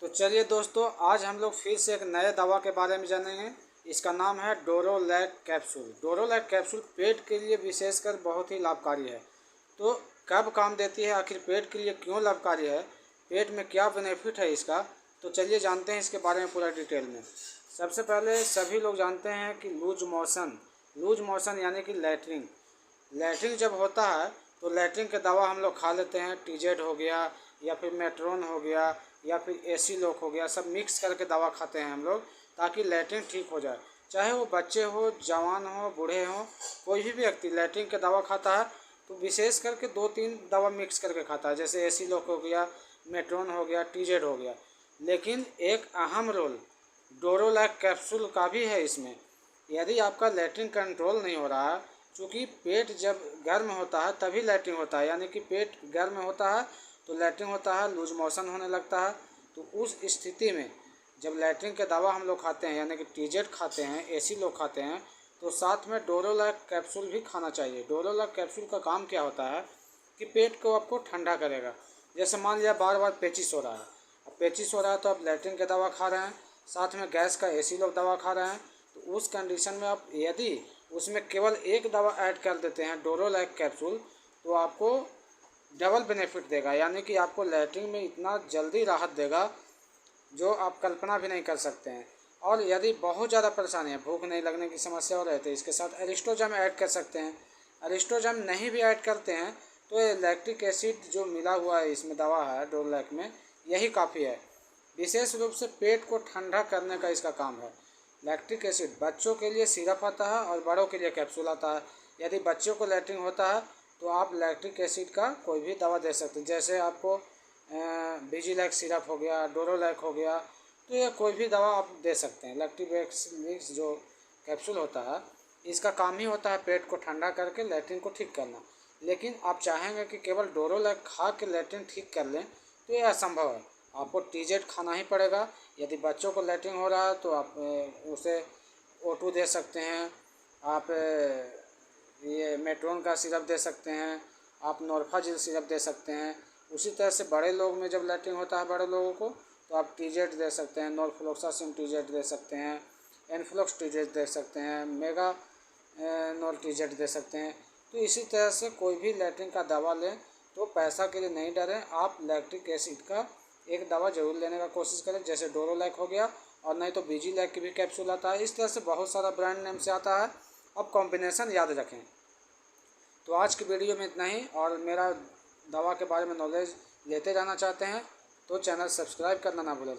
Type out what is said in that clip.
तो चलिए दोस्तों, आज हम लोग फिर से एक नए दवा के बारे में जानेंगे। इसका नाम है डोरोलैक कैप्सूल। डोरोलैक कैप्सूल पेट के लिए विशेषकर बहुत ही लाभकारी है। तो कब काम देती है, आखिर पेट के लिए क्यों लाभकारी है, पेट में क्या बेनिफिट है इसका, तो चलिए जानते हैं इसके बारे में पूरा डिटेल में। सबसे पहले सभी लोग जानते हैं कि लूज मोशन यानी कि लैट्रिन जब होता है तो लैट्रिन के दवा हम लोग खा लेते हैं। टीजेड हो गया या फिर मेट्रोन हो गया या फिर एसी लॉक हो गया, सब मिक्स करके दवा खाते हैं हम लोग ताकि लैट्रिन ठीक हो जाए। चाहे वो बच्चे हो, जवान हो, बूढ़े हो, कोई भी व्यक्ति लैट्रिन के दवा खाता है तो विशेष करके 2-3 दवा मिक्स करके खाता है, जैसे एसी लॉक हो गया, मेट्रोन हो गया, टीजेड हो गया। लेकिन एक अहम रोल डोरोलैक कैप्सूल का भी है इसमें। यदि आपका लैट्रिन कंट्रोल नहीं हो रहा है, चूँकि पेट जब गर्म होता है तभी लैट्रिन होता है, यानी कि पेट गर्म होता है तो लैट्रिन होता है, लूज मोशन होने लगता है। तो उस स्थिति में जब लैट्रिन के दवा हम लोग खाते हैं, यानी कि टीजेड खाते हैं, एसी लोग खाते हैं, तो साथ में डोरोलैक कैप्सूल भी खाना चाहिए। डोरोलैक कैप्सूल का काम क्या होता है कि पेट को आपको ठंडा करेगा। जैसे मान लिया बार बार पेचिस हो रहा है, अब पेचिस हो रहा है तो आप लैट्रिन के दवा खा रहे हैं, साथ में गैस का एसी लोग दवा खा रहे हैं, तो उस कंडीशन में आप यदि उसमें केवल एक दवा ऐड कर देते हैं डोरोलैक कैप्सूल, तो आपको डबल बेनिफिट देगा, यानी कि आपको लैट्रिन में इतना जल्दी राहत देगा जो आप कल्पना भी नहीं कर सकते हैं। और यदि बहुत ज़्यादा परेशानी है, भूख नहीं लगने की समस्या हो रही है, तो इसके साथ एरिस्टोजम ऐड कर सकते हैं। एरिस्टोजम नहीं भी ऐड करते हैं तो ये लैक्टिक एसिड जो मिला हुआ है इसमें दवा है डोरोलैक में, यही काफ़ी है। विशेष रूप से पेट को ठंडा करने का इसका काम है। लैक्टिक एसिड बच्चों के लिए सिरप आता है और बड़ों के लिए कैप्सूल आता है। यदि बच्चों को लैट्रिन होता है तो आप लैक्टिक एसिड का कोई भी दवा दे सकते हैं, जैसे आपको विजिलैक सिरप हो गया, डोरोलैक हो गया, तो ये कोई भी दवा आप दे सकते हैं। लैक्टिक मिक्स जो कैप्सूल होता है इसका काम ही होता है पेट को ठंडा करके लैट्रिन को ठीक करना। लेकिन आप चाहेंगे कि केवल डोरोलैक खा के लैट्रिन ठीक कर लें तो ये असंभव है, आपको टीजेड खाना ही पड़ेगा। यदि बच्चों को लैट्रिन हो रहा है तो आप उसे O2 दे सकते हैं, आप ये मेट्रोन का सिरप दे सकते हैं, आप नॉर्फाजिल सिरप दे सकते हैं। उसी तरह से बड़े लोग में जब लैट्रिन होता है बड़े लोगों को, तो आप टीजेड दे सकते हैं, नॉरफ्लोक्सासिन टीजेड दे सकते हैं, एनफ्लॉक्स टीजेड दे सकते हैं, मेगा नॉर टीजेड दे सकते हैं। तो इसी तरह से कोई भी लैट्रिन का दवा लें तो पैसा के लिए नहीं डरें, आप लैक्टिक एसिड का एक दवा ज़रूर लेने का कोशिश करें, जैसे डोरोलैक हो गया, और नहीं तो विजिलैक की भी कैप्सूल आता है। इस तरह से बहुत सारा ब्रांड नेम से आता है, अब कॉम्बिनेशन याद रखें। तो आज की वीडियो में इतना ही, और मेरा दवा के बारे में नॉलेज लेते रहना चाहते हैं तो चैनल सब्सक्राइब करना ना भूलें।